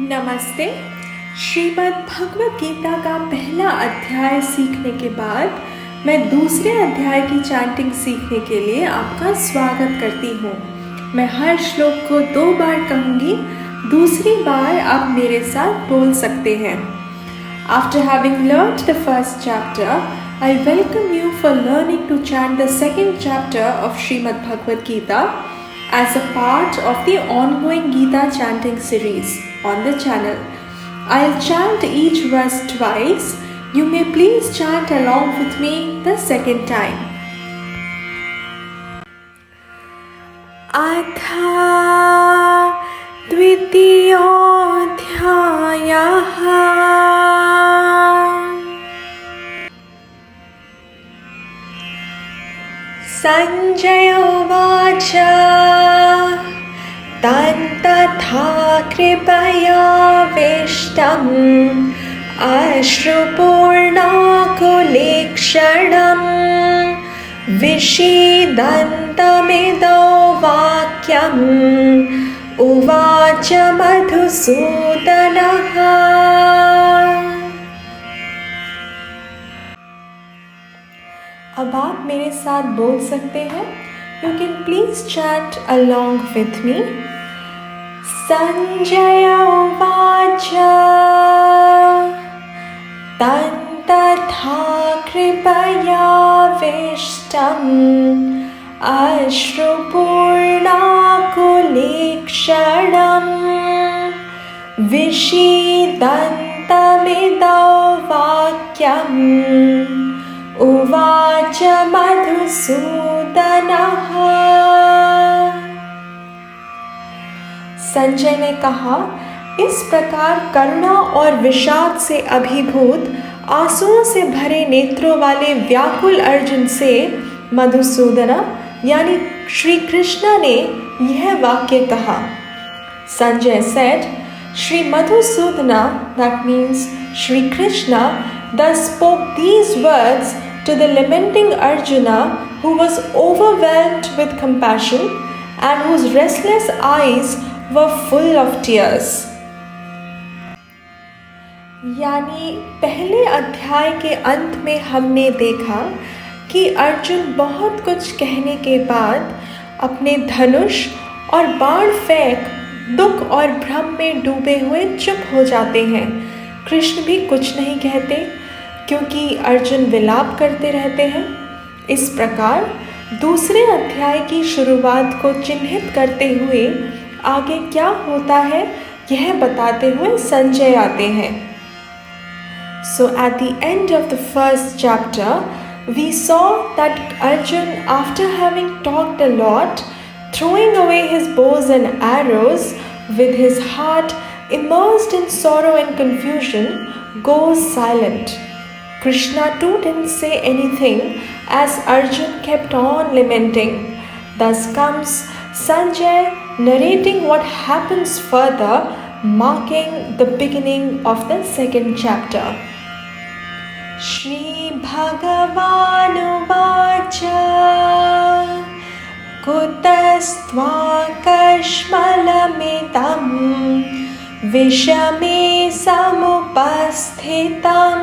नमस्ते। श्रीमद् भगवत गीता का पहला अध्याय सीखने के बाद मैं दूसरे अध्याय की चैंटिंग सीखने के लिए आपका स्वागत करती हूँ। मैं हर श्लोक को 2 बार कहूँगी, दूसरी बार आप मेरे साथ बोल सकते हैं। After having learned the first chapter, I welcome you for learning to chant the second chapter of Srimad Bhagavad Gita as a part of the ongoing Gita chanting series on the channel. I'll chant each verse twice. You may please chant along with me the second time. Atha Dvitiyodhyayah Sanjay Uvacha Tantatha Kripayavishtam Ashrupurnakulikshanam Vishidantamidau Vakyam Uvacha Madhusudanaha। अब आप मेरे साथ बोल सकते हैं। You can please chant along with me. Sanjaya Uvacha Tantatha Kripayavishtam Ashrupurnakulikshanam Vishidantamidau Vakyam Uvacha Madhusudanaha। Sanjay ने कहा, इस प्रकार करुणा और विषाद से अभिभूत आंसुओं से भरे नेत्रों वाले व्याकुल अर्जुन से मधुसूदना यानी श्री कृष्ण ने यह वाक्य कहा। Sanjay said, Shri Madhusudana, that means Shri Krishna, thus spoke these words to the lamenting Arjuna, who was overwhelmed with compassion and whose restless eyes were full of tears. यानी पहले अध्याय के अंत में हमने देखा कि अर्जुन बहुत कुछ कहने के बाद अपने धनुष और बाण फेंक दुख और भ्रम में डूबे हुए चुप हो जाते हैं। कृष्ण भी कुछ नहीं कहते क्योंकि अर्जुन विलाप करते रहते हैं। इस प्रकार दूसरे अध्याय की शुरुआत को चिन्हित करते हुए आगे क्या होता है यह बताते हुए संजय आते हैं। So at the end of the first chapter, we saw that Arjun, after having talked a lot, throwing away his bows and arrows, with his heart immersed in sorrow and confusion, goes silent. Krishna too didn't say anything as Arjun kept on lamenting. Thus comes Sanjay narrating what happens further, marking the beginning of the second chapter. Shri Bhagavanu Vacha Kutastva Kashmalamitam Vishame Samupasthitam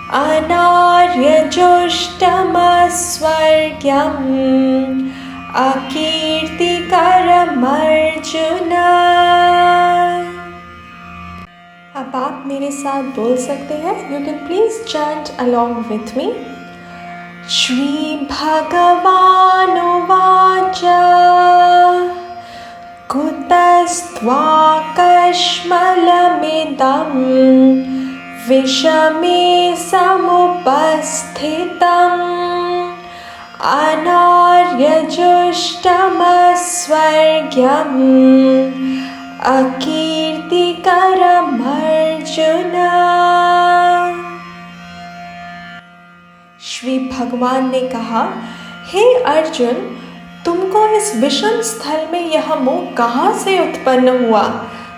Anaryajushtamasvargyam Akirtikaram Arjuna। अब आप मेरे साथ बोल सकते हैं। You can please chant along with me. Shri Bhagavanu Vacha Kutastva Kashmalamidam Vishame Samupasthitam Anaryajushtamasvargyam Akirtikaram Arjuna। Shri भगवान ने कहा, हे अर्जुन, तुमको इस विषम स्थल में यह मोह कहाँ से उत्पन्न हुआ?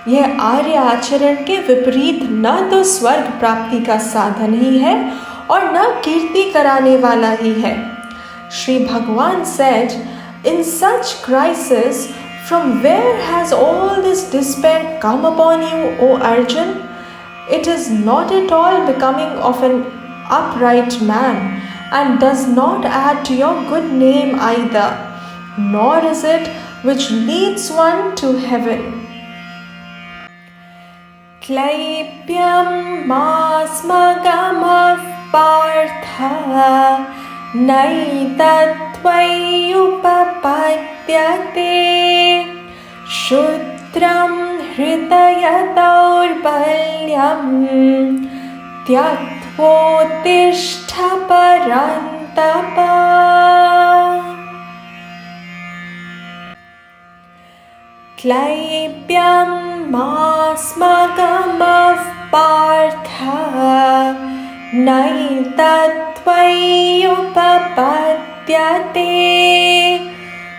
यह आर्य आचरण के विपरीत न तो स्वर्ग प्राप्ति का साधन ही है और न कीर्ति कराने वाला ही है। Shri Bhagavan said, in such crisis, From where has all this despair come upon you, O Arjun? It is not at all becoming of an upright man, and does not add to your good name either, nor is it which leads one to heaven. Klaipyam masmagamav partha naitattvayupapadyate shudram hridayataurbhalyam tyaktvotishta parantapa. Klaipyam masmagamav partha naitattvayupapadyate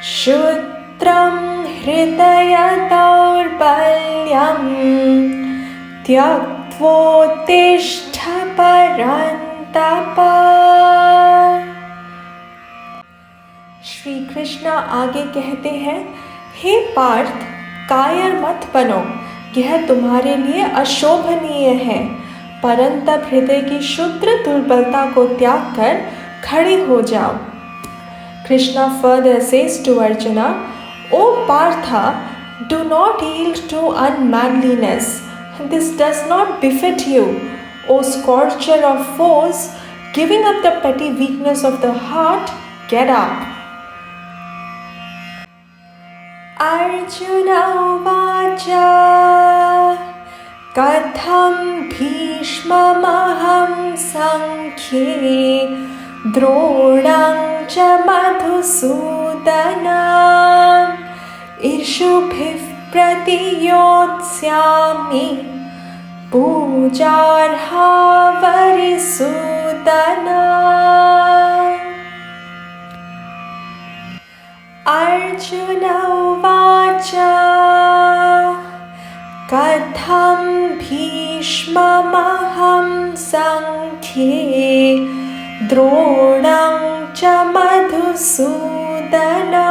shudram hridayataurbhalyam tyaktvotishta parantapa. Shri Krishna आगे कहते हैं, हे पार्थ, कायर मत बनो, यह तुम्हारे लिए अशोभनीय है, परंतप हृदय की शुद्र दुर्बलता को त्याग कर खड़े हो जाओ. Krishna further says to Arjuna, O Partha, do not yield to unmanliness. This does not befit you. O scorcher of foes, giving up the petty weakness of the heart, get up. Arjuna uvacha katham bhishmamaham sankhye dronam cha madhusudana ishubhiv pratiyotsyami pujarha varisudana. Arjuna uvacha katham bhishmamaham sankhye dronam cha madhusudana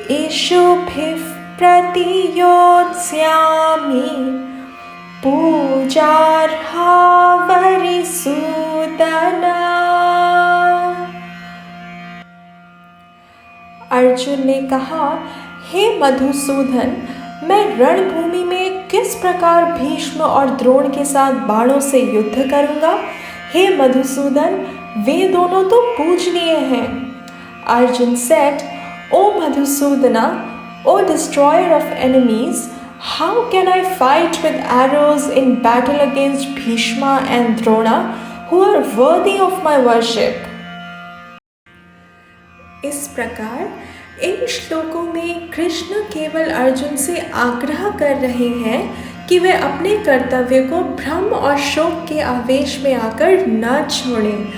ishubhiv pratiyotsyami pujarha varisudana. Arjun ने कहा, हे मधुसूदन, मैं रणभूमि में किस प्रकार भीष्म और द्रोण के साथ बाणों से युद्ध करूंगा? हे मधुसूदन, वे दोनों तो पूजनीय हैं. Arjun said, O Madhusudana, O destroyer of enemies, how can I fight with arrows in battle against Bhishma and Drona, who are worthy of my worship? इस प्रकार इन श्लोकों में कृष्ण केवल अर्जुन से आग्रह कर रहे हैं कि वे अपने कर्तव्य को भ्रम और शोक के आवेश में आकर न छोड़ें.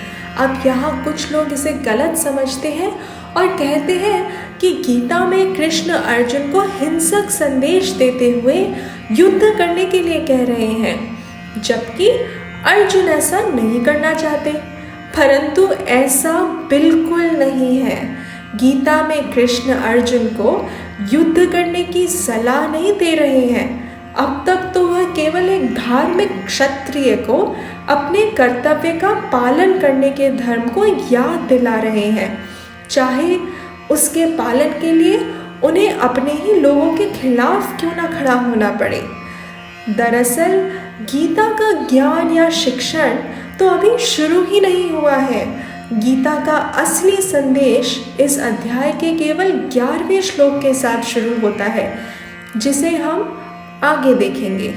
अब यहाँ कुछ लोग इसे गलत समझते हैं और कहते हैं कि गीता में कृष्ण अर्जुन को हिंसक संदेश देते हुए युद्ध करने के लिए कह रहे हैं, जबकि अर्जुन ऐसा नहीं करना चाहते. परंतु ऐसा बिल्कुल नहीं है. गीता में कृष्ण अर्जुन को युद्ध करने की सलाह नहीं दे रहे हैं. अब तक तो वह केवल एक धार्मिक क्षत्रिय को अपने कर्तव्य का पालन करने के धर्म को याद दिला रहे हैं, चाहे उसके पालन के लिए उन्हें अपने ही लोगों के खिलाफ क्यों ना खड़ा होना पड़े. दरअसल गीता का ज्ञान या शिक्षण तो अभी शुरू ही नहीं हुआ है. गीता का असली संदेश इस अध्याय के केवल 11वें श्लोक के साथ शुरू होता है, जिसे हम आगे देखेंगे.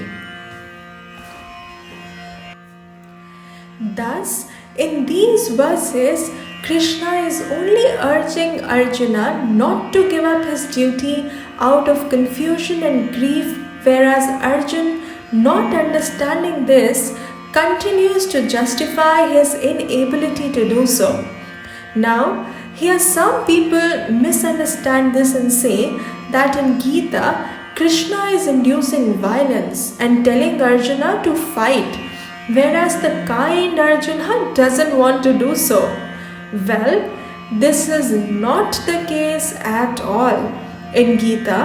Thus, in these verses, Krishna is only urging Arjuna not to give up his duty out of confusion and grief, whereas Arjun, not understanding this, continues to justify his inability to do so. Now, here some people misunderstand this and say that in Gita, Krishna is inducing violence and telling Arjuna to fight, whereas the kind Arjuna doesn't want to do so. Well, this is not the case at all. In Gita,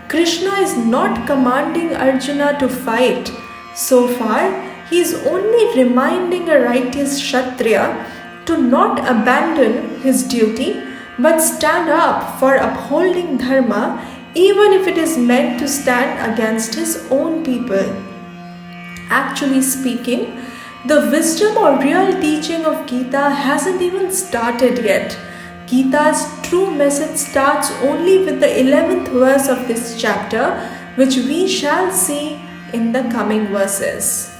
Krishna is not commanding Arjuna to fight. So far, he is only reminding a righteous Kshatriya to not abandon his duty but stand up for upholding dharma, even if it is meant to stand against his own people. Actually speaking, the wisdom or real teaching of Gita hasn't even started yet. Gita's true message starts only with the 11th verse of this chapter, which we shall see in the coming verses.